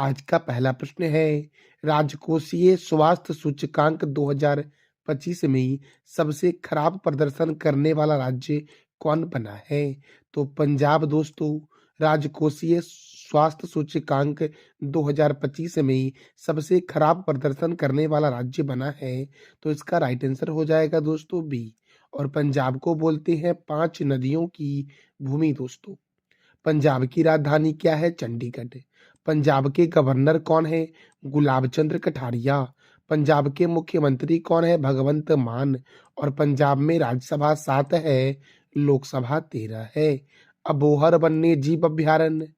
आज का पहला प्रश्न है, राजकोषीय स्वास्थ्य सूचकांक 2025 में सबसे खराब प्रदर्शन करने वाला राज्य कौन बना है? तो पंजाब दोस्तों राजकोषीय स्वास्थ्य सूचकांक 2025 में सबसे खराब प्रदर्शन करने वाला राज्य बना है। तो इसका राइट आंसर हो जाएगा दोस्तों बी। और पंजाब को बोलते हैं 5 नदियों की भूमि दोस्तों। पंजाब की राजधानी क्या है? चंडीगढ़। पंजाब के गवर्नर कौन है? गुलाब चंद्र कटारिया। पंजाब के मुख्यमंत्री कौन है? भगवंत मान। और पंजाब में राज्यसभा 7 है, लोकसभा 13 है। अबोहर वन्य जीव अभ्यारण्य,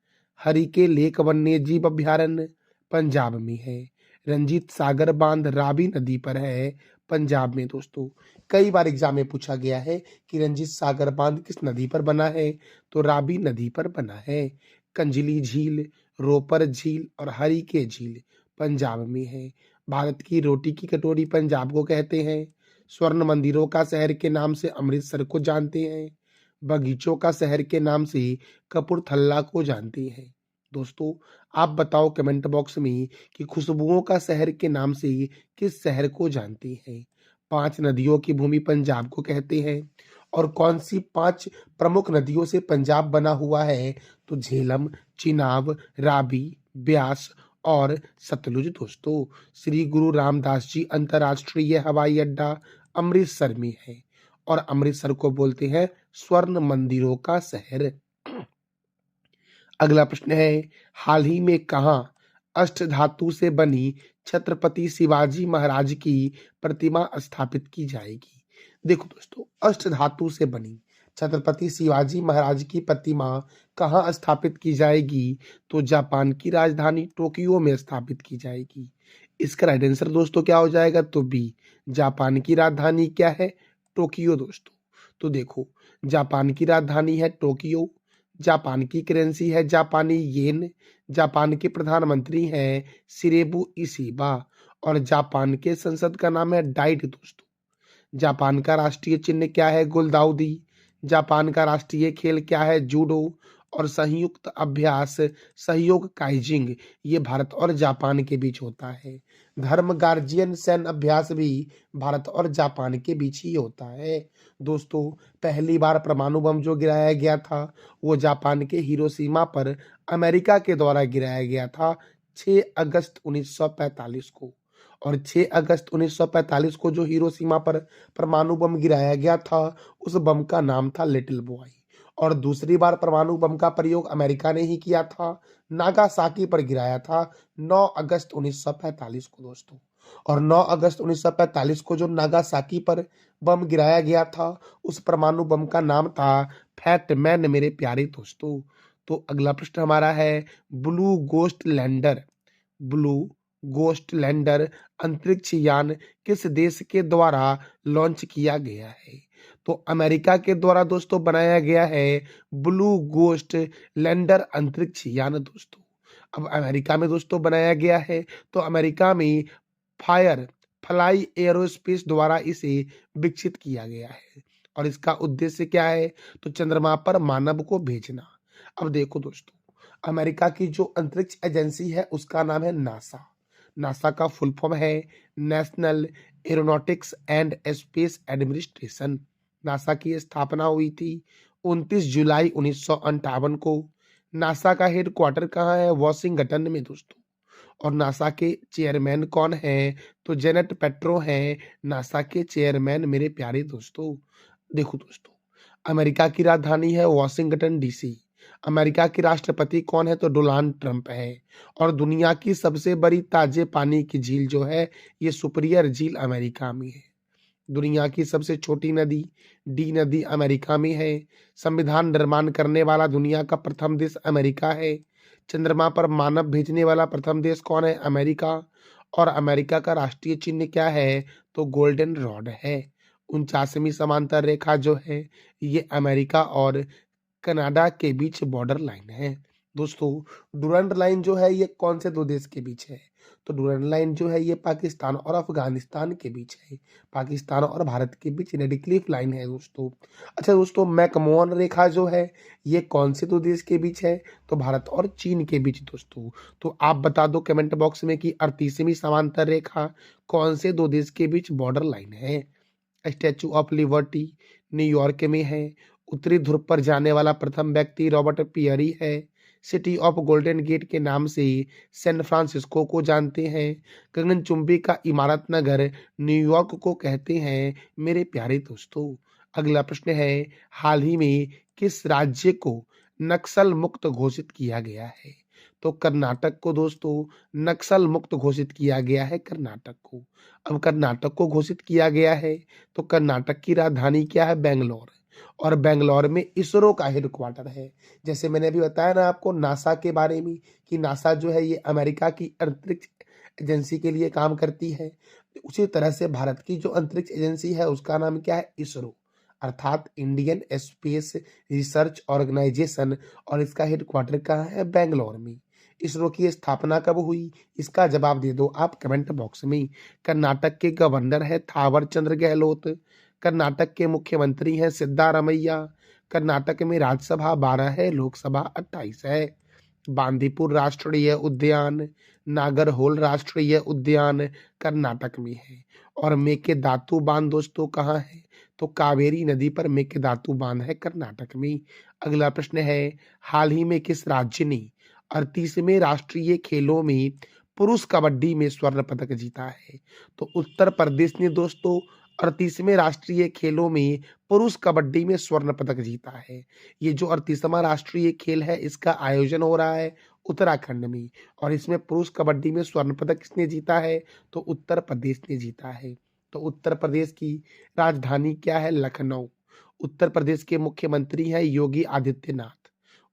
हरिके लेक वन्य जीव अभ्यारण्य पंजाब में है। रंजीत सागर बांध रावी नदी पर है, पंजाब में दोस्तों। कई बार एग्जाम में पूछा गया है कि रंजीत सागर बांध किस नदी पर बना है? तो रावी नदी पर बना है। कंजली झील, रोपर झील और हरिके झील पंजाब में है। भारत की रोटी की कटोरी पंजाब को कहते हैं। स्वर्ण मंदिरों का शहर के नाम से अमृतसर को जानते हैं। बगीचों का शहर के नाम से कपूरथला को जानते हैं। दोस्तों आप बताओ कमेंट बॉक्स में कि खुशबुओं का शहर के नाम से किस शहर को जानते हैं? 5 नदियों की भूमि पंजाब को कहते हैं। और कौन सी 5 प्रमुख नदियों से पंजाब बना हुआ है? तो झेलम, चिनाब, रावी, ब्यास और सतलुज दोस्तों। श्री गुरु रामदास जी अंतर्राष्ट्रीय हवाई अड्डा अमृतसर में है। और अमृतसर को बोलते हैं स्वर्ण मंदिरों का शहर। अगला प्रश्न है, हाल ही में कहाँ अष्ट धातु से बनी छत्रपति शिवाजी महाराज की प्रतिमा स्थापित की जाएगी? देखो दोस्तों, अष्ट धातु से बनी छत्रपति शिवाजी महाराज की प्रतिमा कहाँ स्थापित की जाएगी? तो जापान की राजधानी टोक्यो में स्थापित की जाएगी। इसका राइट आंसर दोस्तों क्या हो जाएगा? तो बी। जापान की राजधानी क्या है? टोक्यो दोस्तों। तो देखो, जापान की राजधानी है टोक्यो, जापान की करेंसी है जापानी येन, जापान के प्रधानमंत्री हैं शिरेबु इशिबा और जापान के संसद का नाम है डाइट दोस्तों। जापान का राष्ट्रीय चिन्ह क्या है? गुलदाउदी। जापान का राष्ट्रीय खेल क्या है? जूडो। और संयुक्त अभ्यास सहयोग काइजिंग ये भारत और जापान के बीच होता है। धर्म गार्जियन सैन्य अभ्यास भी भारत और जापान के बीच ही होता है दोस्तों। पहली बार परमाणु बम जो गिराया गया था वो जापान के हिरोशिमा पर अमेरिका के द्वारा गिराया गया था 6 अगस्त 1945 को। और 6 अगस्त 1945 को जो हिरोशिमा पर परमाणु बम गिराया गया था उस बम का नाम था लिटिल बॉय। और दूसरी बार परमाणु बम का प्रयोग अमेरिका ने ही किया था, नागासाकी पर गिराया था 9 अगस्त 1945 को दोस्तों। और 9 अगस्त 1945 को जो नागासाकी पर बम गिराया गया था उस परमाणु बम का नाम था फैट मैन मेरे प्यारे दोस्तों। तो अगला प्रश्न हमारा है, blue ghost lander, blue ghost lander अंतरिक्ष यान किस देश के द्वारा लॉन्च किया गया है? तो अमेरिका के द्वारा दोस्तों बनाया गया है ब्लू गोस्ट लैंडर अंतरिक्ष यान दोस्तों। अब अमेरिका में दोस्तों बनाया गया है तो अमेरिका में फायर फ्लाई एरोस्पेस द्वारा इसे विकसित किया गया है। और इसका उद्देश्य क्या है? तो चंद्रमा पर मानव को भेजना। अब देखो दोस्तों, अमेरिका की जो अंतरिक्ष एजेंसी है उसका नाम है नासा। नासा का फुल फॉर्म है national aeronautics and space administration. NASA की स्थापना हुई थी 29 जुलाई 1958 को। नासा का हेडक्वार्टर कहाँ है? वॉशिंगटन में दोस्तों। और नासा के चेयरमैन कौन है? तो जेनेट पेट्रो हैं नासा के चेयरमैन मेरे प्यारे दोस्तों। देखो दोस्तों, अमेरिका की राजधानी है वॉशिंगटन डीसी। अमेरिका के राष्ट्रपति कौन है? तो डोनाल्ड ट्रंप है। और दुनिया की सबसे बड़ी ताजे पानी की झील जो है ये सुपीरियर झील अमेरिका में है। दुनिया की सबसे छोटी नदी डी नदी अमेरिका में है। संविधान निर्माण करने वाला दुनिया का प्रथम देश अमेरिका है। चंद्रमा पर मानव भेजने वाला प्रथम देश कौन है? अमेरिका। और अमेरिका का राष्ट्रीय चिन्ह क्या है? तो गोल्डन रॉड है। 49वीं समांतर रेखा जो है ये अमेरिका और कनाडा के बीच बॉर्डर लाइन है। दोस्तों डुरंड लाइन जो है ये कौन से दो देश के बीच है? तो डुरंड लाइन जो है ये पाकिस्तान और अफगानिस्तान के बीच है। पाकिस्तान और भारत के बीच रेड क्लिफ लाइन है दोस्तों। अच्छा दोस्तों, मैकमोहन रेखा जो है ये कौन से दो देश के बीच है? तो भारत और चीन के बीच दोस्तों। तो आप बता दो कमेंट बॉक्स में कि 38वीं समांतर रेखा कौन से दो देश के बीच बॉर्डर लाइन है? स्टैचू ऑफ लिबर्टी न्यूयॉर्क में है। उत्तरी ध्रुव पर जाने वाला प्रथम व्यक्ति रॉबर्ट पियरी है। सिटी ऑफ गोल्डन गेट के नाम से सैन फ्रांसिस्को को जानते हैं। गगनचुंबी का इमारत नगर न्यूयॉर्क को कहते हैं। मेरे प्यारे दोस्तों, अगला प्रश्न है, हाल ही में किस राज्य को नक्सल मुक्त घोषित किया गया है? तो कर्नाटक को दोस्तों नक्सल मुक्त घोषित किया गया है, कर्नाटक को। अब कर्नाटक को घोषित किया गया है तो कर्नाटक की राजधानी क्या है? बेंगलोर। और बेंगलोर में इसरो का हेडक्वार्टर है। जैसे मैंने अभी बताया ना आपको नासा के बारे में कि नासा जो है ये अमेरिका की अंतरिक्ष एजेंसी के लिए काम करती है। उसी तरह से भारत की जो अंतरिक्ष एजेंसी है उसका नाम क्या है? इसरो, अर्थात इंडियन स्पेस रिसर्च ऑर्गेनाइजेशन। और इसका हेडक्वार्टर कहाँ है? बेंगलोर में। इसरो की स्थापना कब हुई? इसका जवाब दे दो आप कमेंट बॉक्स में। कर्नाटक के गवर्नर है थावर चंद्र गहलोत। कर्नाटक के मुख्यमंत्री हैं सिद्धारमैया। कर्नाटक में राज्यसभा 12 है, लोकसभा 28 है। बांदीपुर राष्ट्रीय उद्यान, नागरहोल राष्ट्रीय उद्यान कर्नाटक में है। और मेकेदातु बांध दोस्तों कहाँ है? तो कावेरी नदी पर मेकेदातु बांध है कर्नाटक में। अगला प्रश्न है, हाल ही में किस राज्य ने 38वें राष्ट्रीय खेलों में पुरुष कबड्डी में स्वर्ण पदक जीता है? तो उत्तर प्रदेश ने दोस्तों 38वें राष्ट्रीय खेलों में पुरुष कबड्डी में स्वर्ण पदक जीता है। ये जो 38वां राष्ट्रीय खेल है इसका आयोजन हो रहा है उत्तराखंड में। और इसमें पुरुष कबड्डी में स्वर्ण पदक किसने जीता है? तो उत्तर प्रदेश ने जीता है। तो उत्तर प्रदेश की राजधानी क्या है? लखनऊ। उत्तर प्रदेश के मुख्यमंत्री हैं योगी आदित्यनाथ।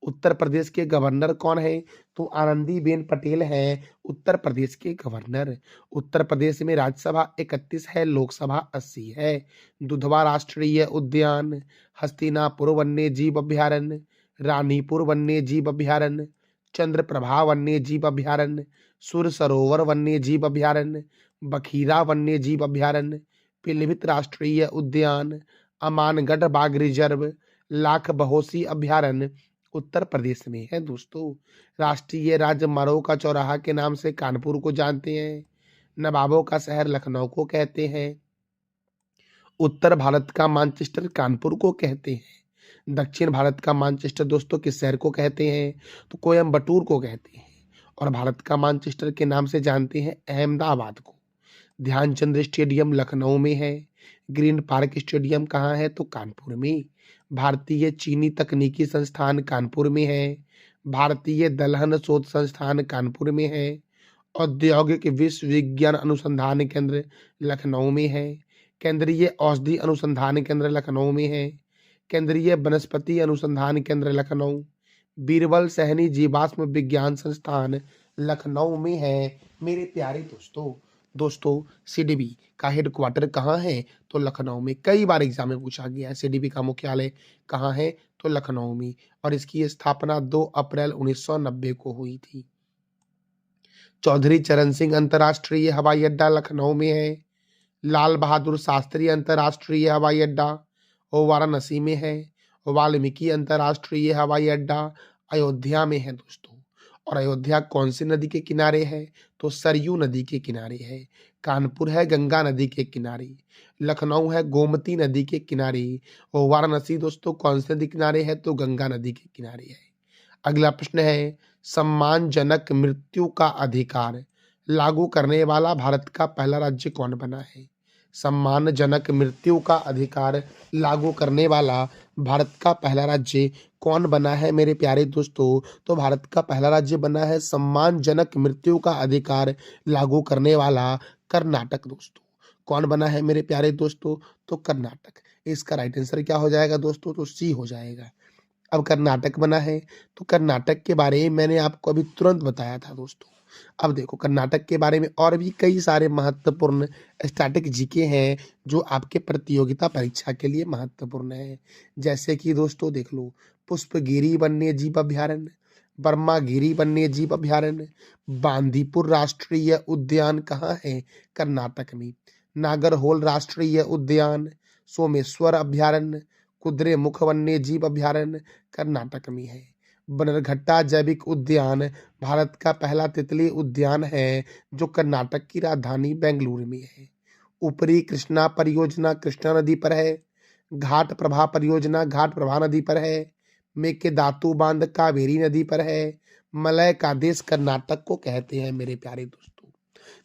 उत्तर प्रदेश के गवर्नर कौन है? तो आनंदीबेन पटेल हैं उत्तर प्रदेश के गवर्नर। उत्तर प्रदेश में राज्यसभा 31 है, लोकसभा 80 है। दुधवा राष्ट्रीय उद्यान, हस्तिनापुर वन्य जीव अभयारण्य, रानीपुर वन्य जीव अभयारण्य, चंद्रप्रभा वन्य जीव अभयारण्य, सुर सरोवर वन्य जीव अभयारण्य, बखीरा वन्य जीव अभयारण्य, पीलीभीत राष्ट्रीय उद्यान, अमानगढ़ बाघ रिजर्व, लाख बहोसी अभयारण्य उत्तर प्रदेश में है दोस्तों। राष्ट्रीय राजमार्गों का चौराहा के नाम से कानपुर को जानते हैं। नवाबों का शहर लखनऊ को कहते हैं। उत्तर भारत का मानचेस्टर कानपुर को कहते हैं। दक्षिण भारत का मानचेस्टर दोस्तों किस शहर को कहते हैं? तो कोयम्बटूर को कहते हैं। और भारत का मानचेस्टर के नाम से जानते हैं अहमदाबाद को। ध्यानचंद स्टेडियम लखनऊ में है। ग्रीन पार्क स्टेडियम कहाँ है? तो कानपुर में। भारतीय चीनी तकनीकी संस्थान कानपुर में है। भारतीय दलहन शोध संस्थान कानपुर में है। औद्योगिक विश्व विज्ञान अनुसंधान केंद्र लखनऊ में है। केंद्रीय औषधि अनुसंधान केंद्र लखनऊ में है। केंद्रीय वनस्पति अनुसंधान केंद्र लखनऊ। बीरबल सहनी जीवाश्म विज्ञान संस्थान लखनऊ में है। मेरे प्यारे दोस्तों सीडीबी का हेडक्वार्टर कहाँ है? तो लखनऊ में। कई बार एग्जाम में पूछा गया है सीडीबी का मुख्यालय कहाँ है? तो लखनऊ में। और इसकी स्थापना 2 अप्रैल 1990 को हुई थी। चौधरी चरण सिंह अंतर्राष्ट्रीय हवाई अड्डा लखनऊ में है। लाल बहादुर शास्त्री अंतर्राष्ट्रीय हवाई अड्डा वाराणसी में है। वाल्मीकि अंतर्राष्ट्रीय हवाई अड्डा अयोध्या में है दोस्तों। और अयोध्या कौन सी नदी के किनारे है? तो सरयू नदी के किनारे है। कानपुर है गंगा नदी के किनारे। लखनऊ है गोमती नदी के किनारे। और वाराणसी दोस्तों कौन सी नदी किनारे है? तो गंगा नदी के किनारे है। अगला प्रश्न है, सम्मानजनक मृत्यु का अधिकार लागू करने वाला भारत का पहला राज्य कौन बना है? सम्मानजनक मृत्यु का अधिकार लागू करने वाला भारत का पहला राज्य कौन बना है मेरे प्यारे दोस्तों? तो भारत का पहला राज्य बना है सम्मानजनक मृत्यु का अधिकार लागू करने वाला कर्नाटक दोस्तों। कौन बना है मेरे प्यारे दोस्तों? तो कर्नाटक। इसका राइट आंसर क्या हो जाएगा दोस्तों? तो सी हो जाएगा। अब कर्नाटक बना है तो कर्नाटक के बारे में मैंने आपको अभी तुरंत बताया था दोस्तों। अब देखो कर्नाटक के बारे में और भी कई सारे महत्वपूर्ण स्टैटिक जीके हैं जो आपके प्रतियोगिता परीक्षा के लिए महत्वपूर्ण है। जैसे कि दोस्तों देख लो, पुष्पगिरी वन्य जीव अभयारण्य, बर्मागिरी वन्यजीव अभयारण्य। बांदीपुर राष्ट्रीय उद्यान कहाँ है? कर्नाटक में। नागरहोल राष्ट्रीय उद्यान, सोमेश्वर अभयारण्य, कुद्रेमुख वन्यजीव अभयारण्य कर्नाटक में है। बनरघट्टा जैविक उद्यान भारत का पहला तितली उद्यान है जो कर्नाटक की राजधानी बेंगलुरु में है। ऊपरी कृष्णा परियोजना कृष्णा नदी पर है। घाट प्रभा परियोजना घाट प्रभा नदी पर है। मेकेदातु बांध कावेरी नदी पर है। मलय का देश कर्नाटक को कहते हैं मेरे प्यारे दोस्तों।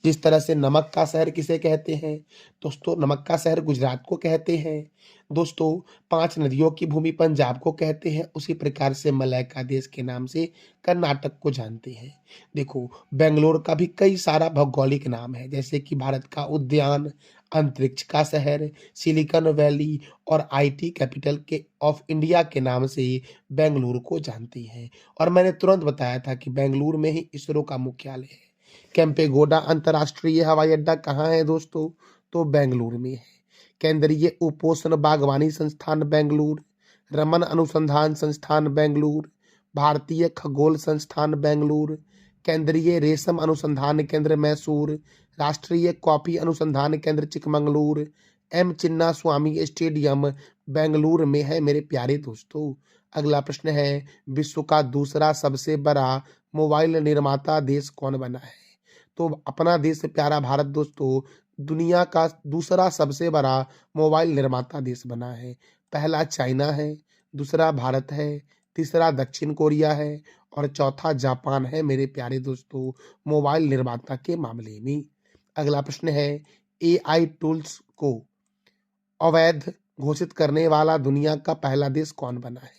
जिस तरह से नमक का शहर किसे कहते हैं दोस्तों? नमक का शहर गुजरात को कहते हैं दोस्तों। 5 नदियों की भूमि पंजाब को कहते हैं, उसी प्रकार से मलय का देश के नाम से कर्नाटक को जानते हैं। देखो, बेंगलोर का भी कई सारा भौगोलिक नाम है, जैसे कि भारत का उद्यान, अंतरिक्ष का शहर, सिलिकॉन वैली और आईटी कैपिटल के ऑफ इंडिया के नाम से बेंगलुरु को जानते हैं। और मैंने तुरंत बताया था कि बेंगलुरु में ही इसरो का मुख्यालय है। केम्पेगौड़ा अंतर्राष्ट्रीय हवाई अड्डा कहाँ है दोस्तों? तो बेंगलुरु में है। केंद्रीय उपोष्ण बागवानी संस्थान बेंगलुरु, रमन अनुसंधान संस्थान बेंगलुरु, भारतीय खगोल संस्थान बेंगलुरु, केंद्रीय रेशम अनुसंधान केंद्र मैसूर, राष्ट्रीय कॉफी अनुसंधान केंद्र चिकमंगलुरु, एम चिन्ना स्वामी स्टेडियम बेंगलुरु में है मेरे प्यारे दोस्तों। अगला प्रश्न है, विश्व का दूसरा सबसे बड़ा मोबाइल निर्माता देश कौन बना है? तो अपना देश प्यारा भारत दोस्तों दुनिया का दूसरा सबसे बड़ा मोबाइल निर्माता देश बना है। पहला चाइना है, दूसरा भारत है, तीसरा दक्षिण कोरिया है और चौथा जापान है मेरे प्यारे दोस्तों मोबाइल निर्माता के मामले में। अगला प्रश्न है, एआई टूल्स को अवैध घोषित करने वाला दुनिया का पहला देश कौन बना है?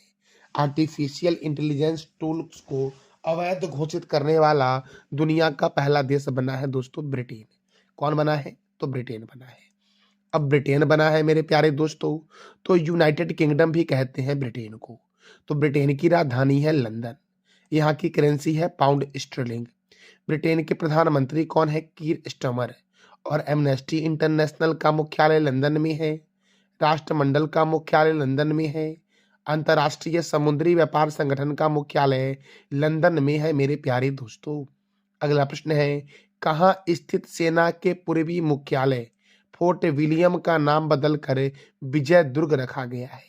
आर्टिफिशियल इंटेलिजेंस टूल्स को अवैध घोषित करने वाला दुनिया का पहला देश बना है दोस्तों ब्रिटेन। कौन बना है? तो ब्रिटेन बना है। अब ब्रिटेन बना है मेरे प्यारे दोस्तों, तो यूनाइटेड किंगडम भी कहते हैं ब्रिटेन को। तो ब्रिटेन की राजधानी है लंदन। यहाँ की करेंसी है पाउंड स्टर्लिंग। ब्रिटेन के प्रधानमंत्री कौन है? कीर स्टमर। और एमनेस्टी इंटरनेशनल का मुख्यालय लंदन में है। राष्ट्रमंडल का मुख्यालय लंदन में है। अंतर्राष्ट्रीय समुद्री व्यापार संगठन का मुख्यालय लंदन में है मेरे प्यारे दोस्तों। अगला प्रश्न है, कहाँ स्थित सेना के पूर्वी मुख्यालय फोर्ट विलियम का नाम बदलकर विजय दुर्ग रखा गया है?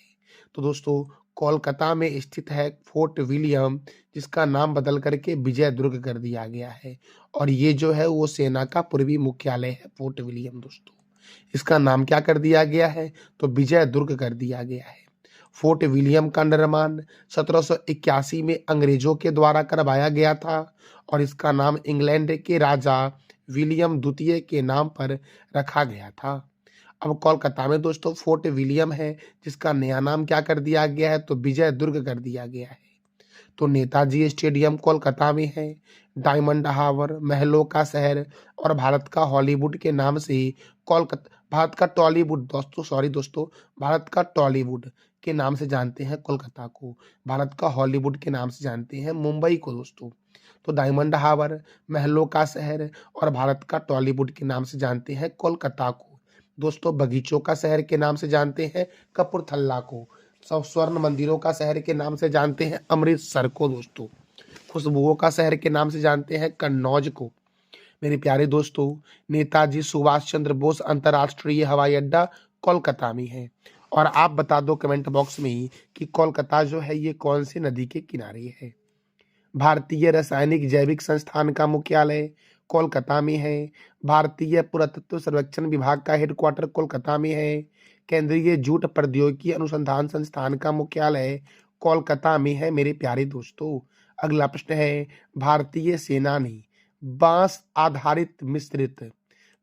तो दोस्तों कोलकाता में स्थित है फोर्ट विलियम, जिसका नाम बदल करके विजय दुर्ग कर दिया गया है। और ये जो है वो सेना का पूर्वी मुख्यालय है फोर्ट विलियम दोस्तों। इसका नाम क्या कर दिया गया है? तो विजय दुर्ग कर दिया गया है। फोर्ट विलियम का निर्माण 1781 में अंग्रेजों के द्वारा करवाया गया था और इसका नाम इंग्लैंड के राजा विलियम द्वितीय के नाम पर रखा गया था। अब कोलकाता में दोस्तों फोर्ट विलियम है, जिसका नया नाम क्या कर दिया गया है? तो विजय दुर्ग कर दिया गया है। तो नेताजी स्टेडियम कोलकाता में है। डायमंड हार्बर, महलों का शहर और भारत का हॉलीवुड के नाम से कोलकाता, भारत का टॉलीवुड दोस्तों, सॉरी दोस्तों, भारत का टॉलीवुड के नाम से जानते हैं कोलकाता को। भारत का हॉलीवुड के नाम से जानते हैं मुंबई को दोस्तों। तो डायमंड हार्बर, महलों का शहर और भारत का टॉलीवुड के नाम से जानते हैं कोलकाता को। दोस्तों बगीचों का शहर के नाम से जानते हैं कपूरथला को। सब स्वर्ण मंदिरों का शहर के नाम से जानते हैं अमृतसर को दोस्तों। खुशबुओं का शहर के नाम से जानते हैं कन्नौज को। मेरे प्यारे दोस्तों नेताजी सुभाष चंद्र बोस अंतर्राष्ट्रीय हवाई अड्डा कोलकाता में है। और आप बता दो कमेंट बॉक्स में ही कि कोलकाता जो है ये कौन सी नदी के किनारे है। भारतीय रासायनिक जैविक संस्थान का मुख्यालय कोलकाता में है। भारतीय पुरातत्व सर्वेक्षण विभाग का हेडक्वार्टर कोलकाता में है। केंद्रीय जूट प्रौद्योगिकी अनुसंधान संस्थान का मुख्यालय कोलकाता में है मेरे प्यारे दोस्तों। अगला प्रश्न है, भारतीय सेना ने बांस आधारित मिश्रित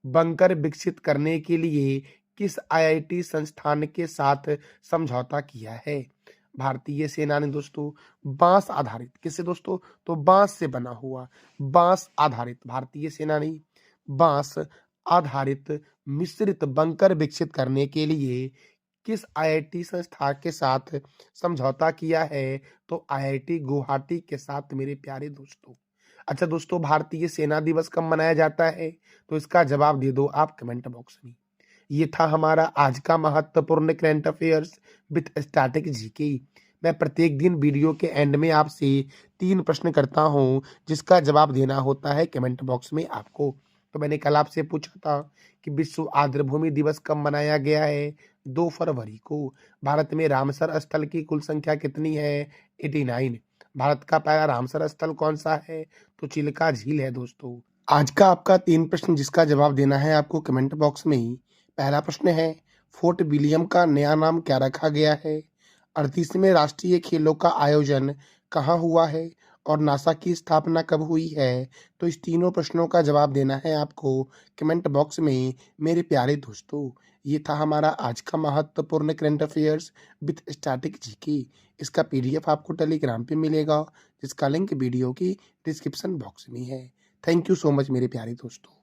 बंकर विकसित करने के लिए किस आईआईटी संस्थान के साथ समझौता किया है? भारतीय सेना ने दोस्तों बांस आधारित, किससे दोस्तों? तो बांस से बना हुआ, बांस आधारित, भारतीय सेना ने बांस आधारित मिश्रित बंकर विकसित करने के लिए किस आईआईटी संस्था के साथ समझौता किया है? तो आईआईटी गुवाहाटी के साथ मेरे प्यारे दोस्तों। अच्छा दोस्तों, भारतीय सेना दिवस कब मनाया जाता है? तो इसका जवाब दे दो आप कमेंट बॉक्स में। ये था हमारा आज का महत्वपूर्ण current affairs with static GK. मैं प्रत्येक दिन वीडियो के एंड में आपसे 3 प्रश्न करता हूँ जिसका जवाब देना होता है कमेंट बॉक्स में आपको। तो मैंने कल आपसे पूछा था कि विश्व आर्द्रभूमि दिवस कब मनाया गया है? 2 फरवरी को। भारत में रामसर स्थल की कुल संख्या कितनी है? 89। भारत का पहला रामसर स्थल कौन-सा है? तो चिल्का झील है दोस्तों। आज का आपका 3 प्रश्न जिसका जवाब देना है आपको कमेंट बॉक्स में ही। पहला प्रश्न है, फोर्ट विलियम का नया नाम क्या रखा गया है? 38वें राष्ट्रीय खेलों का आयोजन कहाँ हुआ है? और नासा की स्थापना कब हुई है? तो इस तीनों प्रश्नों का जवाब देना है आपको कमेंट बॉक्स में मेरे प्यारे दोस्तों। ये था हमारा आज का महत्वपूर्ण current affairs with static GK. इसका पीडीएफ आपको टेलीग्राम पे मिलेगा जिसका लिंक वीडियो की डिस्क्रिप्शन बॉक्स में है। थैंक यू सो मच मेरे प्यारे दोस्तों।